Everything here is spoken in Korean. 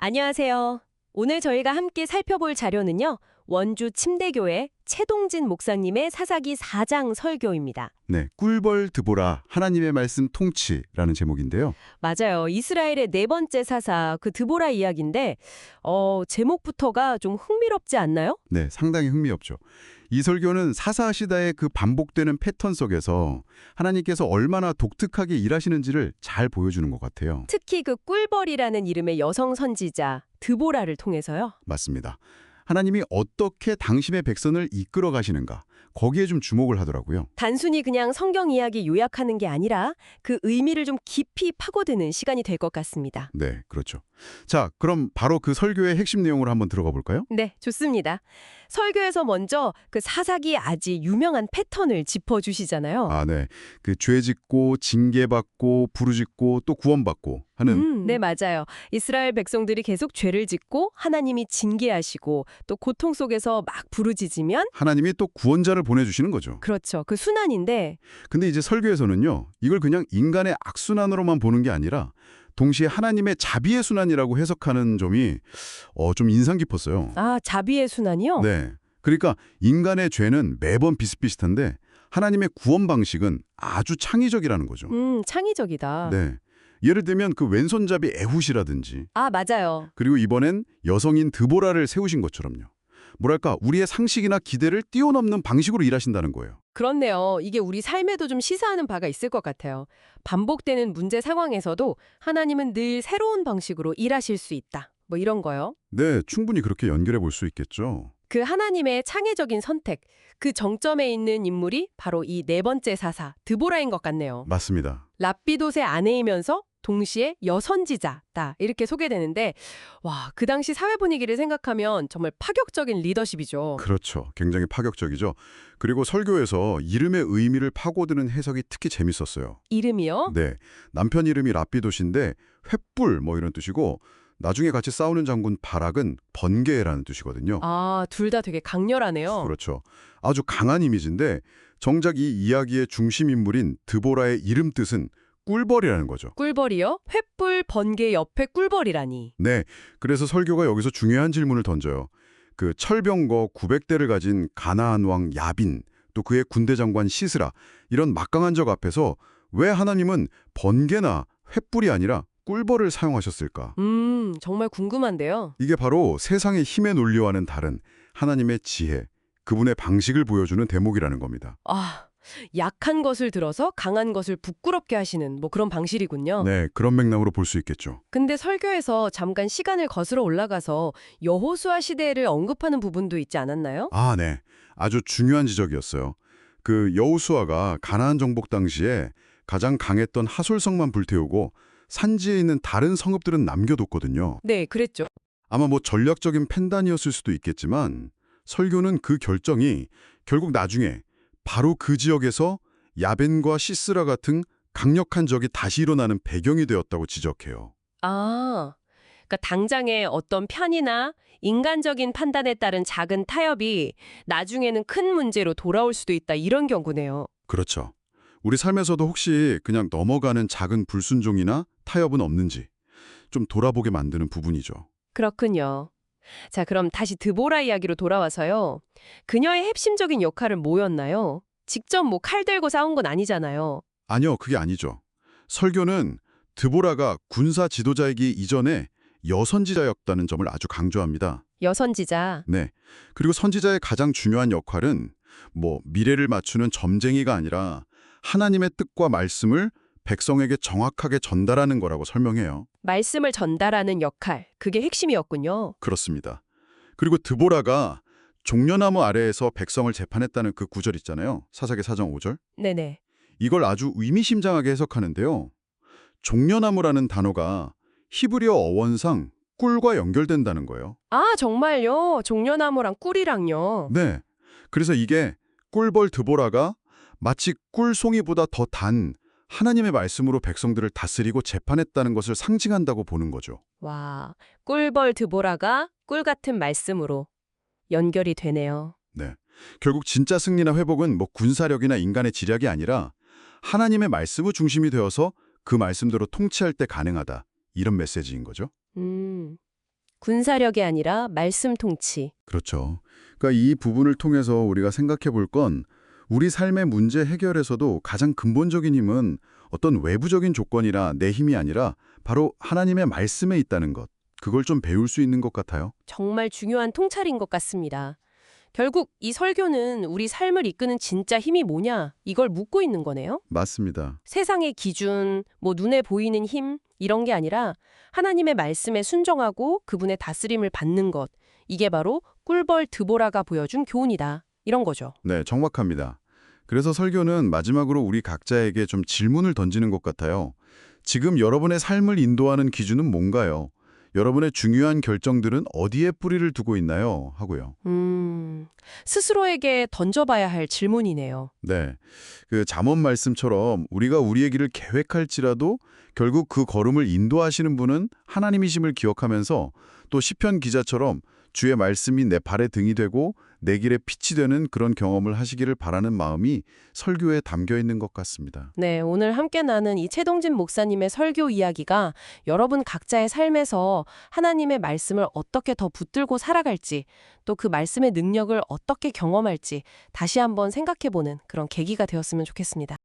안녕하세요. 오늘 저희가 함께 살펴볼 자료는요. 원주 침대교회 최동진 목사님의 사사기 4장 설교입니다. 네, 꿀벌 드보라 하나님의 말씀 통치라는 제목인데요. 맞아요. 이스라엘의 네 번째 사사 그 드보라 이야기인데 제목부터가 좀 흥미롭지 않나요? 네, 상당히 흥미롭죠. 이 설교는 사사 시대의 그 반복되는 패턴 속에서 하나님께서 얼마나 독특하게 일하시는지를 잘 보여주는 것 같아요. 특히 그 꿀벌이라는 이름의 여성 선지자 드보라를 통해서요. 맞습니다. 하나님이 어떻게 당신의 백성을 이끌어 가시는가, 거기에 좀 주목을 하더라고요. 단순히 그냥 성경 이야기 요약하는 게 아니라 그 의미를 좀 깊이 파고드는 시간이 될 것 같습니다. 네, 그렇죠. 자, 그럼 바로 그 설교의 핵심 내용으로 한번 들어가 볼까요? 네, 좋습니다. 설교에서 먼저 그 사사기 아주 유명한 패턴을 짚어주시잖아요. 아, 네. 그 죄 짓고 징계받고 부르짖고 또 구원받고 하는 네, 맞아요. 이스라엘 백성들이 계속 죄를 짓고 하나님이 징계하시고 또 고통 속에서 막 부르짖으면 하나님이 또 구원자를 보내주시는 거죠. 그렇죠. 그 순환인데 근데 이제 설교에서는요, 이걸 그냥 인간의 악순환으로만 보는 게 아니라 동시에 하나님의 자비의 순환이라고 해석하는 점이 좀 인상 깊었어요. 자비의 순환이요? 네. 그러니까 인간의 죄는 매번 비슷비슷한데 하나님의 구원 방식은 아주 창의적이라는 거죠. 창의적이다. 네. 예를 들면 그 왼손잡이 에훗이라든지 맞아요. 그리고 이번엔 여성인 드보라를 세우신 것처럼요. 뭐랄까 우리의 상식이나 기대를 뛰어넘는 방식으로 일하신다는 거예요. 그렇네요. 이게 우리 삶에도 좀 시사하는 바가 있을 것 같아요. 반복되는 문제 상황에서도 하나님은 늘 새로운 방식으로 일하실 수 있다. 뭐 이런 거요. 네, 충분히 그렇게 연결해 볼 수 있겠죠. 그 하나님의 창의적인 선택, 그 정점에 있는 인물이 바로 이 네 번째 사사, 드보라인 것 같네요. 맞습니다. 랍비돗의 아내이면서 동시에 여선지자다 이렇게 소개되는데 그 당시 사회 분위기를 생각하면 정말 파격적인 리더십이죠. 그렇죠. 굉장히 파격적이죠. 그리고 설교에서 이름의 의미를 파고드는 해석이 특히 재밌었어요. 이름이요? 네, 남편 이름이 랍비돗인데 횃불 뭐 이런 뜻이고 나중에 같이 싸우는 장군 바락은 번개라는 뜻이거든요. 둘 다 되게 강렬하네요. 그렇죠. 아주 강한 이미지인데 정작 이 이야기의 중심 인물인 드보라의 이름 뜻은 꿀벌이라는 거죠. 꿀벌이요? 횃불 번개 옆에 꿀벌이라니. 네, 그래서 설교가 여기서 중요한 질문을 던져요. 그 철병거 900대를 가진 가나안 왕 야빈, 또 그의 군대 장관 시스라, 이런 막강한 적 앞에서 왜 하나님은 번개나 횃불이 아니라 꿀벌을 사용하셨을까? 정말 궁금한데요. 이게 바로 세상의 힘의 논리와는 다른 하나님의 지혜, 그분의 방식을 보여주는 대목이라는 겁니다. 약한 것을 들어서 강한 것을 부끄럽게 하시는 뭐 그런 방식이군요. 네, 그런 맥락으로 볼 수 있겠죠. 근데 설교에서 잠깐 시간을 거슬러 올라가서 여호수아 시대를 언급하는 부분도 있지 않았나요? 네. 아주 중요한 지적이었어요. 그 여호수아가 가나안 정복 당시에 가장 강했던 하솔성만 불태우고 산지에 있는 다른 성읍들은 남겨뒀거든요. 네, 그랬죠. 아마 뭐 전략적인 판단이었을 수도 있겠지만 설교는 그 결정이 결국 나중에 바로 그 지역에서 야벤과 시스라 같은 강력한 적이 다시 일어나는 배경이 되었다고 지적해요. 그러니까 당장의 어떤 편이나 인간적인 판단에 따른 작은 타협이 나중에는 큰 문제로 돌아올 수도 있다 이런 경고네요. 그렇죠. 우리 삶에서도 혹시 그냥 넘어가는 작은 불순종이나 타협은 없는지 좀 돌아보게 만드는 부분이죠. 그렇군요. 자, 그럼 다시 드보라 이야기로 돌아와서요. 그녀의 핵심적인 역할은 뭐였나요? 직접 뭐 칼 들고 싸운 건 아니잖아요. 아니요, 그게 아니죠. 설교는 드보라가 군사 지도자이기 이전에 여선지자였다는 점을 아주 강조합니다. 여선지자. 네. 그리고 선지자의 가장 중요한 역할은 뭐 미래를 맞추는 점쟁이가 아니라 하나님의 뜻과 말씀을 백성에게 정확하게 전달하는 거라고 설명해요. 말씀을 전달하는 역할, 그게 핵심이었군요. 그렇습니다. 그리고 드보라가 종려나무 아래에서 백성을 재판했다는 그 구절 있잖아요. 사사기 4장 5절. 네네. 이걸 아주 의미심장하게 해석하는데요. 종려나무라는 단어가 히브리어 어원상 꿀과 연결된다는 거예요. 정말요? 종려나무랑 꿀이랑요. 네. 그래서 이게 꿀벌 드보라가 마치 꿀송이보다 더 단 하나님의 말씀으로 백성들을 다스리고 재판했다는 것을 상징한다고 보는 거죠. 와, 꿀벌 드보라가 꿀 같은 말씀으로 연결이 되네요. 네. 결국 진짜 승리나 회복은 뭐 군사력이나 인간의 지략이 아니라 하나님의 말씀이 중심이 되어서 그 말씀대로 통치할 때 가능하다. 이런 메시지인 거죠. 군사력이 아니라 말씀 통치. 그렇죠. 그러니까 이 부분을 통해서 우리가 생각해 볼 건 우리 삶의 문제 해결에서도 가장 근본적인 힘은 어떤 외부적인 조건이나 내 힘이 아니라 바로 하나님의 말씀에 있다는 것. 그걸 좀 배울 수 있는 것 같아요. 정말 중요한 통찰인 것 같습니다. 결국 이 설교는 우리 삶을 이끄는 진짜 힘이 뭐냐 이걸 묻고 있는 거네요. 맞습니다. 세상의 기준, 눈에 보이는 힘 이런 게 아니라 하나님의 말씀에 순종하고 그분의 다스림을 받는 것. 이게 바로 꿀벌 드보라가 보여준 교훈이다. 이런 거죠. 네, 정확합니다. 그래서 설교는 마지막으로 우리 각자에게 좀 질문을 던지는 것 같아요. 지금 여러분의 삶을 인도하는 기준은 뭔가요? 여러분의 중요한 결정들은 어디에 뿌리를 두고 있나요? 하고요. 스스로에게 던져봐야 할 질문이네요. 네, 그 잠언 말씀처럼 우리가 우리의 길을 계획할지라도 결국 그 걸음을 인도하시는 분은 하나님이심을 기억하면서 또 시편 기자처럼 주의 말씀이 내 발의 등이 되고 내 길에 빛이 되는 그런 경험을 하시기를 바라는 마음이 설교에 담겨 있는 것 같습니다. 네, 오늘 함께 나눈 이 최동진 목사님의 설교 이야기가 여러분 각자의 삶에서 하나님의 말씀을 어떻게 더 붙들고 살아갈지, 또 그 말씀의 능력을 어떻게 경험할지 다시 한번 생각해보는 그런 계기가 되었으면 좋겠습니다.